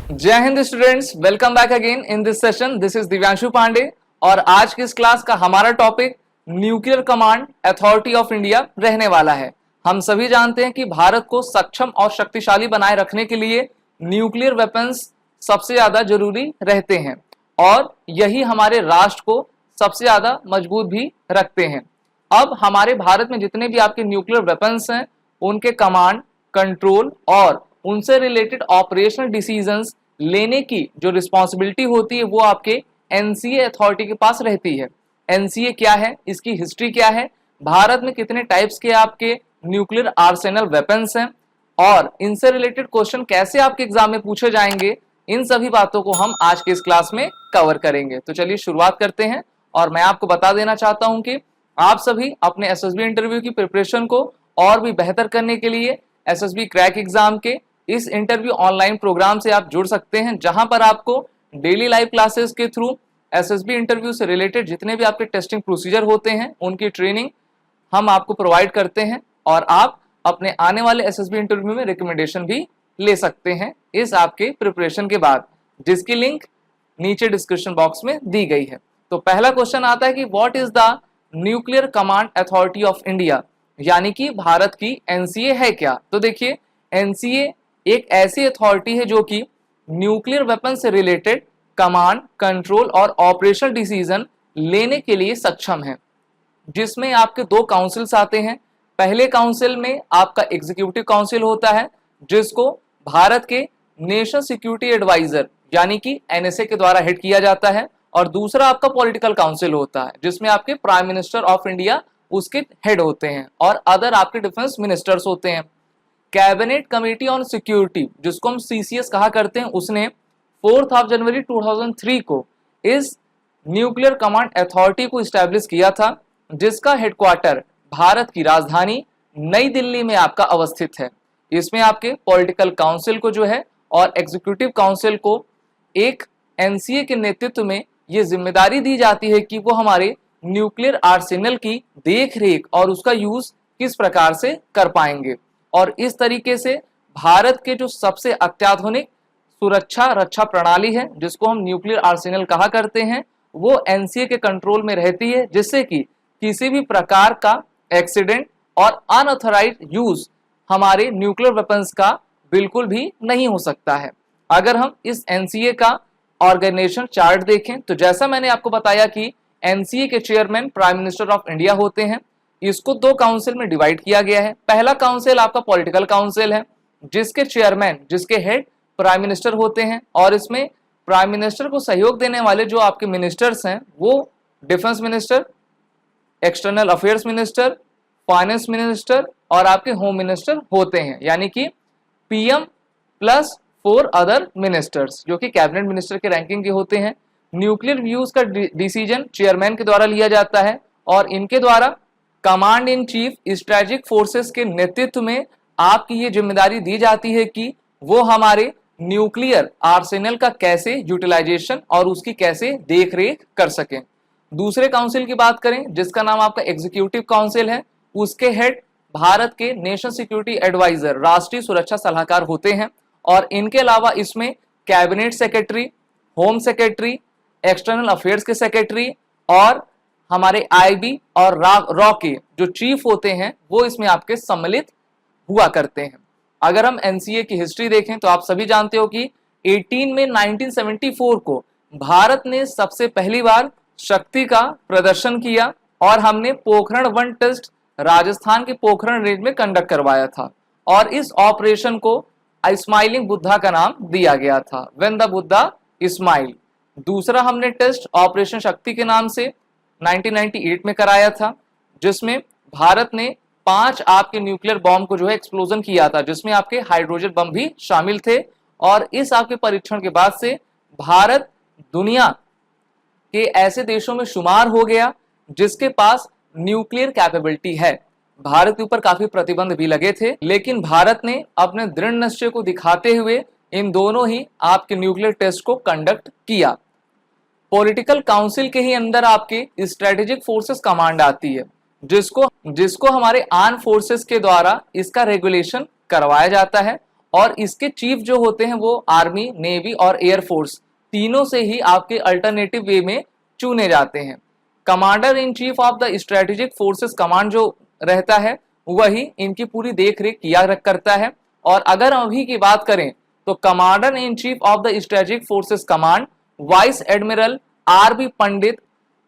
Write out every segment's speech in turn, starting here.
जय Hind students, welcome back again in this session. This is Divyanshu Pandey और आज की इस क्लास का हमारा topic nuclear command authority of India रहने वाला है। हम सभी जानते हैं कि भारत को सक्षम और शक्तिशाली बनाए रखने के लिए न्यूक्लियर वेपन्स सबसे ज्यादा जरूरी रहते हैं और यही हमारे राष्ट्र को सबसे ज्यादा मजबूत भी रखते हैं। अब हमारे भारत में जितने भी आपके न्यूक्लियर वेपन्स हैं उनके कमांड, कंट्रोल और उनसे रिलेटेड ऑपरेशनल डिसीजंस लेने की जो रिस्पॉन्सिबिलिटी होती है वो आपके एनसीए अथॉरिटी के पास रहती है। एनसीए क्या है, इसकी हिस्ट्री क्या है, भारत में कितने टाइप्स के आपके न्यूक्लियर आर्सेनल वेपन्स हैं और इनसे रिलेटेड क्वेश्चन कैसे आपके एग्जाम में पूछे जाएंगे, इन सभी बातों को हम आज के इस क्लास में कवर करेंगे। तो चलिए शुरुआत करते हैं। और मैं आपको बता देना चाहता हूं कि आप सभी अपने एसएसबी इंटरव्यू की प्रिपरेशन को और भी बेहतर करने के लिए एसएसबी क्रैक एग्जाम के इस इंटरव्यू ऑनलाइन प्रोग्राम से आप जुड़ सकते हैं, जहां पर आपको डेली लाइव क्लासेस के थ्रू एसएसबी इंटरव्यू से रिलेटेड जितने भी आपके टेस्टिंग प्रोसीजर होते हैं उनकी ट्रेनिंग हम आपको प्रोवाइड करते हैं और आप अपने आने वाले एसएसबी इंटरव्यू में रिकमेंडेशन भी ले सकते हैं इस आपके प्रिपरेशन के बाद, जिसकी लिंक नीचे डिस्क्रिप्शन बॉक्स में दी गई है। तो पहला क्वेश्चन आता है कि what is the nuclear command authority of India, यानी कि भारत की एनसीए है क्या। तो देखिए, एनसीए एक ऐसी अथॉरिटी है जो कि न्यूक्लियर वेपन से रिलेटेड कमांड, कंट्रोल और ऑपरेशनल डिसीजन लेने के लिए सक्षम है, जिसमें आपके दो काउंसिल्स आते हैं। पहले काउंसिल में आपका एग्जीक्यूटिव काउंसिल होता है जिसको भारत के नेशनल सिक्योरिटी एडवाइजर यानी कि एनएसए के द्वारा हेड किया जाता है, और दूसरा आपका पॉलिटिकल काउंसिल होता है जिसमें आपके प्राइम मिनिस्टर ऑफ इंडिया उसके हेड होते हैं और अदर आपके डिफेंस मिनिस्टर्स होते हैं। कैबिनेट कमेटी ऑन सिक्योरिटी, जिसको हम सीसीएस कहा करते हैं, उसने 4 जनवरी 2003 को इस न्यूक्लियर कमांड अथॉरिटी को इस्टेब्लिश किया था, जिसका हेडक्वार्टर भारत की राजधानी नई दिल्ली में आपका अवस्थित है। इसमें आपके पॉलिटिकल काउंसिल को जो है और एग्जीक्यूटिव काउंसिल को एक एनसीए के नेतृत्व में ये जिम्मेदारी दी जाती है कि वो हमारे न्यूक्लियर आर्सेनल की देखरेख और उसका यूज किस प्रकार से कर पाएंगे। और इस तरीके से भारत के जो सबसे अत्याधुनिक सुरक्षा रक्षा प्रणाली है, जिसको हम न्यूक्लियर आर्सेनल कहा करते हैं, वो एनसीए के कंट्रोल में रहती है, जिससे कि किसी भी प्रकार का एक्सीडेंट और अनऑथराइज्ड यूज हमारे न्यूक्लियर वेपन्स का बिल्कुल भी नहीं हो सकता है। अगर हम इस एनसीए का ऑर्गेनाइजेशन चार्ट देखें तो जैसा मैंने आपको बताया कि एनसीए के chairman prime minister of India होते हैं। इसको दो काउंसिल में डिवाइड किया गया है। पहला काउंसिल आपका पॉलिटिकल काउंसिल है, जिसके चेयरमैन, जिसके हेड प्राइम मिनिस्टर होते हैं, और इसमें प्राइम मिनिस्टर को सहयोग देने वाले जो आपके मिनिस्टर्स हैं वो defence minister, external affairs minister, finance minister और आपके होम मिनिस्टर होते हैं, यानी कि पीएम प्लस 4 अदर मिनिस्टर्स जो कि कैबिनेट मिनिस्टर के रैंकिंग के होते हैं। न्यूक्लियर व्यूज का डिसीजन चेयरमैन के द्वारा लिया जाता है और इनके द्वारा command in chief strategic forces के नेतृत्व में आपकी ये जिम्मेदारी दी जाती है कि वो हमारे न्यूक्लियर आर्सेनल का कैसे यूटिलाइजेशन और उसकी कैसे देखरेख कर सकें। दूसरे काउंसिल की बात करें, जिसका नाम आपका एग्जीक्यूटिव काउंसिल है, उसके हेड भारत के नेशनल सिक्योरिटी एडवाइजर, राष्ट्रीय सुरक्षा सलाहकार होते हैं। और इनके अलावा इसमें cabinet secretary, home secretary, external affairs के सेक्रेटरी और हमारे आईबी और रॉ के जो चीफ होते हैं वो इसमें आपके सम्मिलित हुआ करते हैं। अगर हम एनसीए की हिस्ट्री देखें तो आप सभी जानते हो कि 18 में 1974 को भारत ने सबसे पहली बार शक्ति का प्रदर्शन किया और हमने पोखरण 1 टेस्ट राजस्थान के पोखरण रेंज में कंडक्ट करवाया था और इस ऑपरेशन को स्माइलिंग बुद्धा का नाम दिया गया था, व्हेन द बुद्धा स्माइल। दूसरा हमने टेस्ट ऑपरेशन शक्ति के नाम से 1998 में कराया था, जिसमें भारत ने 5 आपके न्यूक्लियर बॉम्ब को जो है एक्सप्लोजन किया था, जिसमें आपके हाइड्रोजन बम भी शामिल थे। और इस आपके परीक्षण के बाद से भारत दुनिया के ऐसे देशों में शुमार हो गया जिसके पास न्यूक्लियर कैपेबिलिटी है। भारत के ऊपर काफी प्रतिबंध भी लगे थे, लेकिन भारत ने अपने दृढ़ निश्चय को दिखाते हुए इन दोनों ही आपके न्यूक्लियर टेस्ट को कंडक्ट किया। पॉलिटिकल काउंसिल के ही अंदर आपके स्ट्रेटेजिक फोर्सेस कमांड आती है, जिसको हमारे आर्म फोर्सेस के द्वारा इसका रेगुलेशन करवाया जाता है और इसके चीफ जो होते हैं वो आर्मी, नेवी और एयरफोर्स तीनों से ही आपके अल्टरनेटिव वे में चुने जाते हैं। Commander in chief of the strategic forces command जो रहता है वही इनकी पूरी देख रेख किया करता है। और अगर अभी की बात करें तो commander in chief of the strategic forces command vice admiral R B. Pandit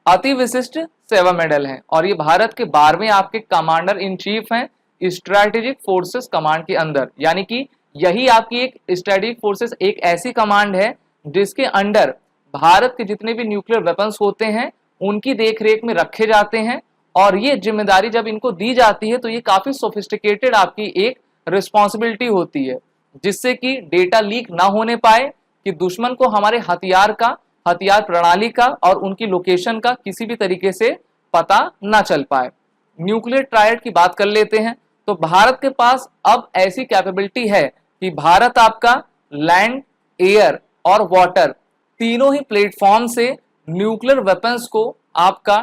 Ati Vishisht सेवा मेडल है और ये भारत के 12वें आपके कमांडर इन चीफ हैं स्ट्रेटेजिक फोर्सेस कमांड के अंदर। यानी कि यही आपकी एक स्ट्रेटेजिक फोर्सेस एक ऐसी कमांड है जिसके अंडर भारत के जितने भी न्यूक्लियर वेपन्स होते हैं उनकी देखरेख में रखे जाते हैं। और ये जिम्मेदारी जब इनको दी जाती है तो ये काफी सोफिस्टिकेटेड आपकी एक रिस्पॉन्सिबिलिटी होती है, जिससे कि डेटा लीक ना होने पाए, कि दुश्मन को हमारे हथियार प्रणाली का और उनकी लोकेशन का किसी भी तरीके से पता ना चल पाए। न्यूक्लियर ट्रायड की बात कर लेते हैं तो भारत के पास अब ऐसी कैपेबिलिटी है कि भारत आपका लैंड, एयर और वाटर तीनों ही प्लेटफॉर्म से न्यूक्लियर वेपन्स को आपका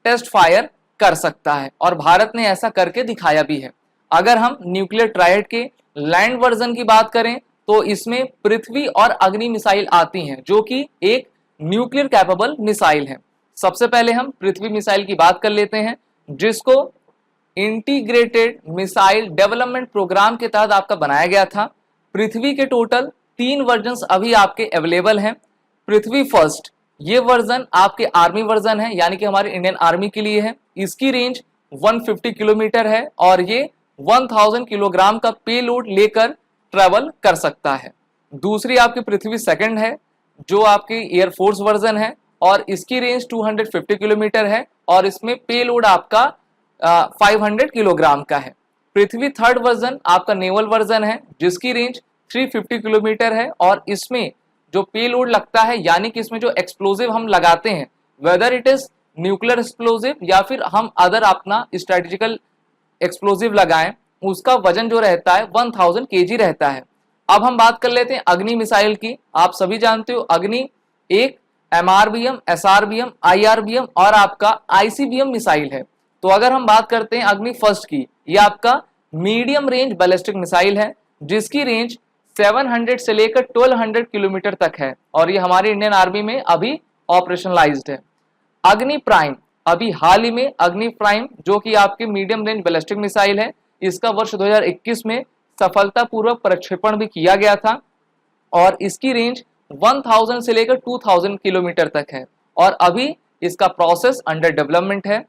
टेस्ट फायर कर सकता है और भारत ने ऐसा करके दिखाया भी है। अगर हम न्यूक्लियर ट्रायड के लैंड वर्जन की बात करें तो इसमें पृथ्वी और अग्नि मिसाइल आती हैं जो कि एक न्यूक्लियर कैपेबल मिसाइल है। सबसे पहले हम पृथ्वी मिसाइल की बात कर लेते हैं जिसको इंटीग्रेटेड मिसाइल डेवलपमेंट प्रोग्राम के तहत आपका बनाया गया था। पृथ्वी के टोटल 3 वर्जन्स अभी आपके अवेलेबल हैं। पृथ्वी फर्स्ट ये वर्जन आपके आर्मी वर्जन है, यानी कि हमारे इंडियन आर्मी के लिए है। इसकी रेंज 150 किलोमीटर है और ये 1000 किलोग्राम का पेलोड लेकर ट्रेवल कर सकता है। दूसरी आपकी पृथ्वी सेकंड है जो आपकी एयरफोर्स वर्जन है और इसकी रेंज 250 किलोमीटर है और इसमें पेलोड आपका 500 किलोग्राम का है। पृथ्वी थर्ड वर्जन आपका नेवल वर्जन है जिसकी रेंज 350 किलोमीटर है और इसमें जो पेलोड लगता है, यानी कि इसमें जो एक्सप्लोजिव हम लगाते हैं, whether it is nuclear explosive या फिर हम अदर अपना स्ट्रेटेजिकल एक्सप्लोजिव लगाएं, उसका वजन जो रहता है 1000 केजी रहता है। अब हम बात कर लेते हैं अग्नि मिसाइल की। आप सभी जानते हो अग्नि एक MRBM, SRBM, IRBM और आपका ICBM मिसाइल है। तो अगर हम बात करते हैं अग्नि फर्स्ट की, ये आपका मीडियम रेंज बैलिस्टिक मिसाइल है जिसकी रेंज 700 से लेकर 1200 किलोमीटर तक है और ये हमारे इंडियन आर्मी में अभी ऑपरेशनलाइज्ड है। अग्नि प्राइम अभी हाल ही में अग्नि प्राइम जो कि आपके मीडियम रेंज बैलिस्टिक मिसाइल है, इसका वर्ष 2021 में सफलतापूर्वक प्रक्षेपण भी किया गया था और इसकी रेंज 1000 से लेकर 2000 किलोमीटर तक है और अभी इसका प्रोसेस अंडर डेवलपमेंट है।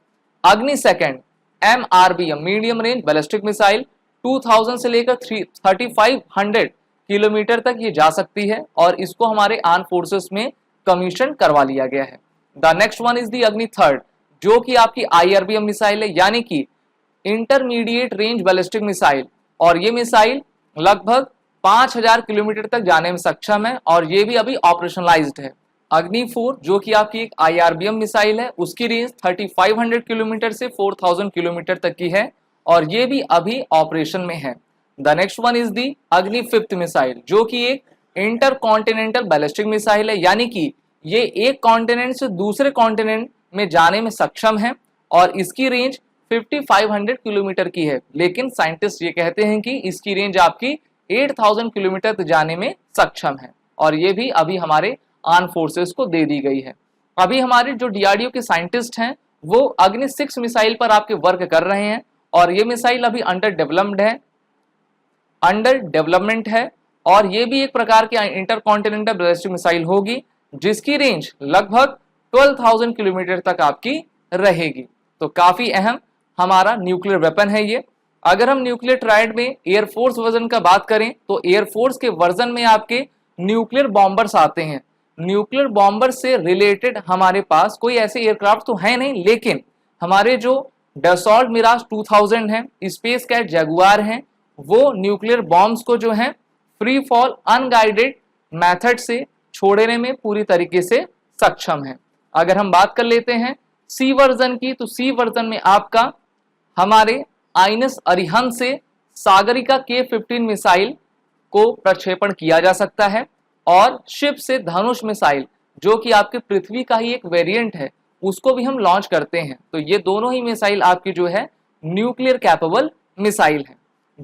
अग्नि second MRBM medium range ballistic missile 2000 से लेकर 3500 किलोमीटर तक ये जा सकती है और इसको हमारे आर्म फोर्सेस में कमीशन करवा लिया गया है। The next one is the अग्नि थर्ड जो कि आपकी IRBM मिसाइल है, यानी कि इंटरमीडिएट रेंज बैलिस्टिक मिसाइल, और ये मिसाइल लगभग 5000 किलोमीटर तक जाने में सक्षम है और ये भी अभी ऑपरेशनलाइज्ड है। अग्नि 4 जो कि आपकी एक IRBM मिसाइल है, उसकी रेंज 3500 किलोमीटर से 4000 किलोमीटर तक की है और ये भी अभी ऑपरेशन में है। The next one is the अग्नि फिफ्थ मिसाइल जो कि एक इंटर कॉन्टिनेंटल बैलिस्टिक मिसाइल है, यानी कि ये एक कॉन्टिनेंट से दूसरे कॉन्टिनेंट में जाने में सक्षम है और इसकी रेंज 5500 किलोमीटर की है, लेकिन साइंटिस्ट ये कहते हैं कि इसकी रेंज आपकी 8000 किलोमीटर तक जाने में सक्षम है और ये भी अभी हमारे आर्म फोर्सेस को दे दी गई है। अभी हमारे जो DRDO के साइंटिस्ट हैं वो अग्नि 6 मिसाइल पर आपके वर्क कर रहे हैं और ये मिसाइल अभी अंडर डेवलपमेंट है और ये भी एक प्रकार की इंटरकॉन्टिनेंटल बैलिस्टिक मिसाइल होगी जिसकी रेंज लगभग 12000 किलोमीटर तक आपकी रहेगी। तो काफी अहम हमारा न्यूक्लियर वेपन है ये। अगर हम न्यूक्लियर ट्रायड में एयरफोर्स वर्जन का बात करें तो एयरफोर्स के वर्जन में आपके न्यूक्लियर बॉम्बर्स आते हैं। न्यूक्लियर बॉम्बर से रिलेटेड हमारे पास कोई ऐसे एयरक्राफ्ट तो है नहीं, लेकिन हमारे जो डसॉल्ट मिराज 2000 है, स्पेस कैट जगुआर हैं, वो न्यूक्लियर बॉम्ब्स को जो है फ्री फॉल अनगाइडेड मेथड से छोड़ने में पूरी तरीके से सक्षम है। अगर हम बात कर लेते हैं सी वर्जन की, तो सी वर्जन में आपका हमारे आइनस अरिहंत से सागरिका K-15 मिसाइल को प्रक्षेपण किया जा सकता है और शिप से धनुष मिसाइल जो कि आपके पृथ्वी का ही एक वेरिएंट है उसको भी हम लॉन्च करते हैं। तो ये दोनों ही मिसाइल आपकी जो है न्यूक्लियर कैपेबल मिसाइल है।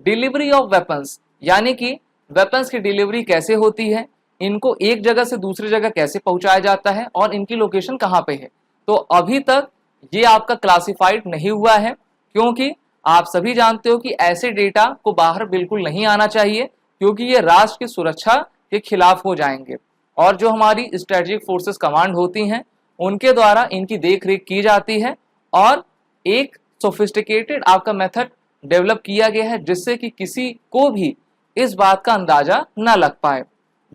डिलीवरी ऑफ वेपन्स, यानी कि वेपन्स की डिलीवरी कैसे होती है, इनको एक जगह से दूसरी जगह कैसे पहुंचाया जाता है और इनकी लोकेशन कहाँ पे है। तो अभी तक ये आपका क्लासिफाइड नहीं हुआ है, क्योंकि आप सभी जानते हो कि ऐसे डेटा को बाहर बिल्कुल नहीं आना चाहिए, क्योंकि ये राष्ट्र की सुरक्षा के खिलाफ हो जाएंगे। और जो हमारी स्ट्रेटेजिक फोर्सेस कमांड होती हैं उनके द्वारा इनकी देखरेख की जाती है और एक सोफिस्टिकेटेड आपका मेथड डेवलप किया गया है जिससे कि किसी को भी इस बात का अंदाजा न लग पाए।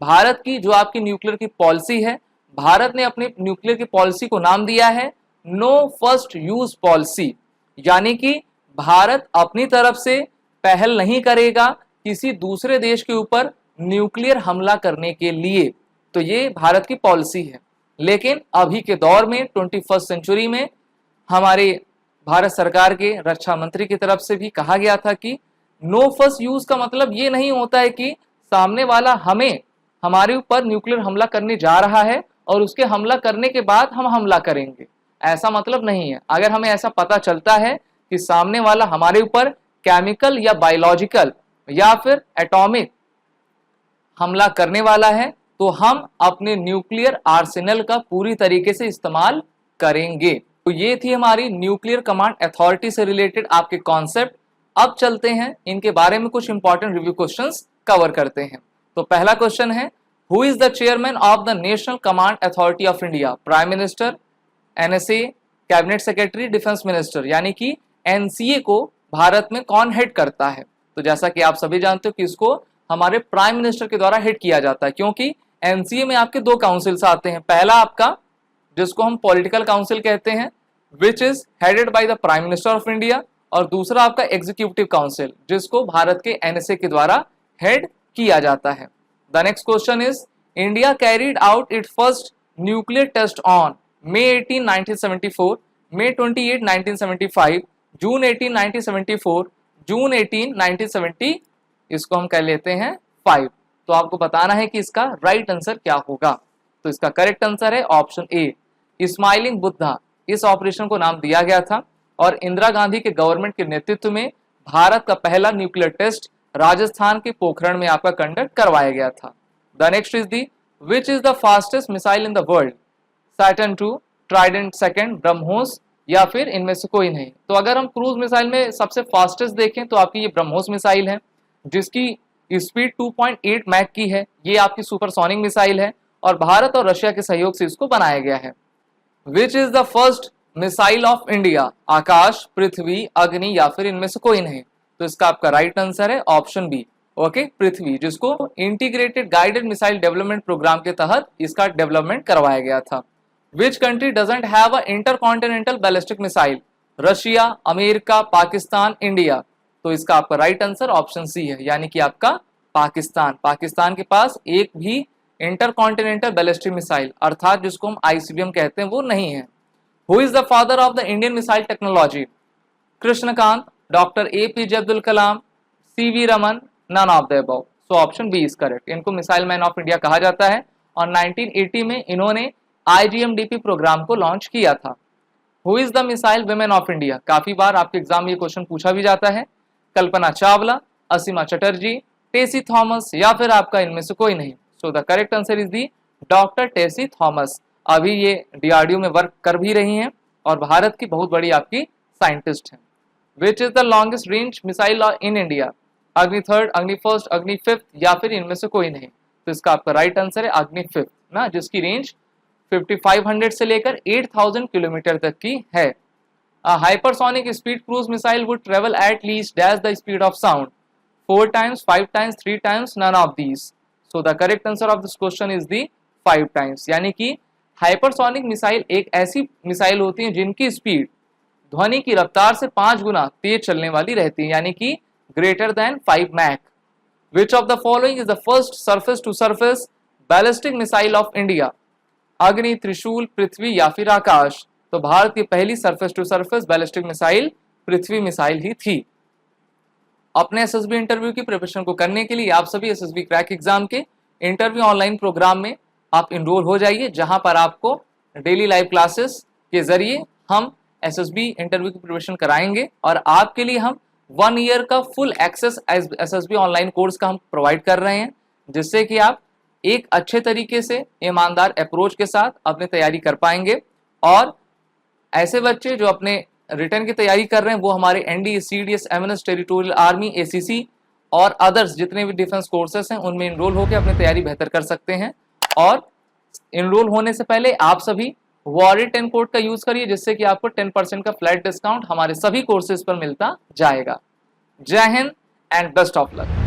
भारत की जो आपकी न्यूक्लियर की पॉलिसी है, भारत ने अपनी न्यूक्लियर की पॉलिसी को नाम दिया है नो फर्स्ट यूज पॉलिसी, यानी कि भारत अपनी तरफ से पहल नहीं करेगा किसी दूसरे देश के ऊपर न्यूक्लियर हमला करने के लिए। तो ये भारत की पॉलिसी है। लेकिन अभी के दौर में 21st सेंचुरी में हमारे भारत सरकार के रक्षा मंत्री की तरफ से भी कहा गया था कि नो फर्स्ट यूज का मतलब ये नहीं होता है कि सामने वाला हमारे ऊपर न्यूक्लियर हमला करने जा रहा है और उसके हमला करने के बाद हम हमला करेंगे, ऐसा मतलब नहीं है। अगर हमें ऐसा पता चलता है कि सामने वाला हमारे ऊपर केमिकल या बायोलॉजिकल या फिर एटॉमिक हमला करने वाला है तो हम अपने न्यूक्लियर आर्सेनल का पूरी तरीके से इस्तेमाल करेंगे। तो ये थी हमारी न्यूक्लियर कमांड अथॉरिटी से रिलेटेड आपके कॉन्सेप्ट। अब चलते हैं इनके बारे में कुछ इंपॉर्टेंट रिव्यू क्वेश्चंस कवर करते हैं। तो पहला क्वेश्चन है, who is the chairman of the national command authority of India? Prime minister, NSA, cabinet secretary, defence minister, यानी कि एनसीए को भारत में कौन हेड करता है? तो जैसा कि आप सभी जानते हो कि इसको हमारे प्राइम मिनिस्टर के द्वारा हेड किया जाता है, क्योंकि एनसीए में आपके दो काउंसिल्स आते हैं। पहला आपका जिसको हम पॉलिटिकल काउंसिल कहते हैं which is headed by the prime minister of India, और दूसरा आपका एग्जीक्यूटिव काउंसिल जिसको भारत के एनएसए के द्वारा हेड किया जाता है। The next question is, India carried out it first nuclear test on May 18, 1974, May 28, 1975, June 18, 1974, June 18, 1970, इसको हम कह लेते हैं 5। तो आपको बताना है कि इसका राइट आंसर क्या होगा। तो इसका करेक्ट आंसर है ऑप्शन ए, स्माइलिंग बुद्धा। इस ऑपरेशन को नाम दिया गया था और इंदिरा गांधी के गवर्नमेंट के नेतृत्व में भारत का पहला न्यूक्लियर टेस्ट राजस्थान के पोखरण में आपका कंडक्ट करवाया गया था। The next is the, which is the fastest missile in the world? Saturn 2, Trident 2, BrahMos, या फिर इनमें से कोई नहीं। तो अगर हम क्रूज मिसाइल में सबसे फास्टेस्ट देखें तो आपकी ये ब्रह्मोस मिसाइल है जिसकी स्पीड 2.8 मैक की है। ये आपकी सुपरसोनिक मिसाइल है और भारत और रशिया के सहयोग से इसको बनाया गया है। Which is the first missile of India? Akash, Prithvi, Agni, या फिर इनमें से कोई नहीं। तो इसका आपका राइट आंसर है ऑप्शन बी, ओके, पृथ्वी, जिसको integrated guided missile development programme के तहत इसका डेवलपमेंट करवाया गया था। Which country doesn't have a intercontinental ballistic missile? Russia, America, Pakistan, India. तो इसका आपका राइट आंसर ऑप्शन सी है, यानी कि आपका पाकिस्तान। पाकिस्तान के पास एक भी इंटरकॉन्टिनेंटल बैलिस्टिक मिसाइल अर्थात जिसको हम आईसीबीएम कहते हैं वो नहीं है। Who is the father of the Indian missile technology? Krishnakant, doctor APJ Abdul Kalam, CV Raman, none of the above. So option B is correct. इनको मिसाइल मैन ऑफ इंडिया कहा जाता है और 1980 में इन्होंने IGMDP प्रोग्राम को लॉन्च किया था। Who is the missile women of India? काफी बार आपके एग्जाम में ये क्वेश्चन पूछा भी जाता है। कल्पना चावला, असीमा चटर्जी, टेसी थॉमस, या फिर आपका इनमें से कोई नहीं। So the correct answer is the doctor Tessy Thomas. अभी ये DRDO में वर्क कर भी रही हैं और भारत की बहुत बड़ी आपकी साइंटिस्ट हैं। विच is the longest range missile in India? अग्नि 3, अग्नि 1, अग्नि 5, या फिर इनमें से कोई नहीं। तो इसका आपका राइट आंसर है अग्नि 5 ना, जिसकी रेंज 5500 से लेकर 8000 किलोमीटर तक की है। Hypersonic speed cruise missile would travel at least dash the speed of sound? 4 times, 5 times, 3 times, none of these. So the correct answer of this question is the 5 times। यानी कि hypersonic missile एक ऐसी missile होती है जिनकी speed ध्वनि की रफ्तार से 5 गुना तेज चलने वाली रहती है, यानी कि greater than 5 Mach. Which of the following is the first surface to surface ballistic missile of India? Agni, Trishul, पृथ्वी, या फिर आकाश। तो भारत की पहली surface to surface ballistic missile Prithvi missile ही थी। अपने एसएसबी इंटरव्यू की प्रिपरेशन को करने के लिए आप सभी एसएसबी क्रैक एग्जाम के इंटरव्यू ऑनलाइन प्रोग्राम में आप इनरोल हो जाइए, जहां पर आपको डेली लाइव क्लासेस के जरिए हम एसएसबी इंटरव्यू की प्रिपरेशन कराएंगे और आपके लिए हम 1 ईयर का full access SSB online course का हम प्रोवाइड कर रहे हैं, जिससे कि आप एक अच्छे तरीके से ईमानदार अप्रोच के साथ अपनी तैयारी कर पाएंगे। और ऐसे बच्चे जो अपने रिटर्न की तैयारी कर रहे हैं वो हमारे NDA, CDS, MNS, territorial army, ACC और अदर्स जितने भी डिफेंस कोर्सेस हैं उनमें इनरोल होकर अपनी तैयारी बेहतर कर सकते हैं। और इनरोल होने से पहले आप सभी वॉरियर 10 कोड का यूज करिए, जिससे कि आपको 10% का फ्लैट डिस्काउंट हमारे सभी कोर्सेज पर मिलता जाएगा। जय Hind and best of luck.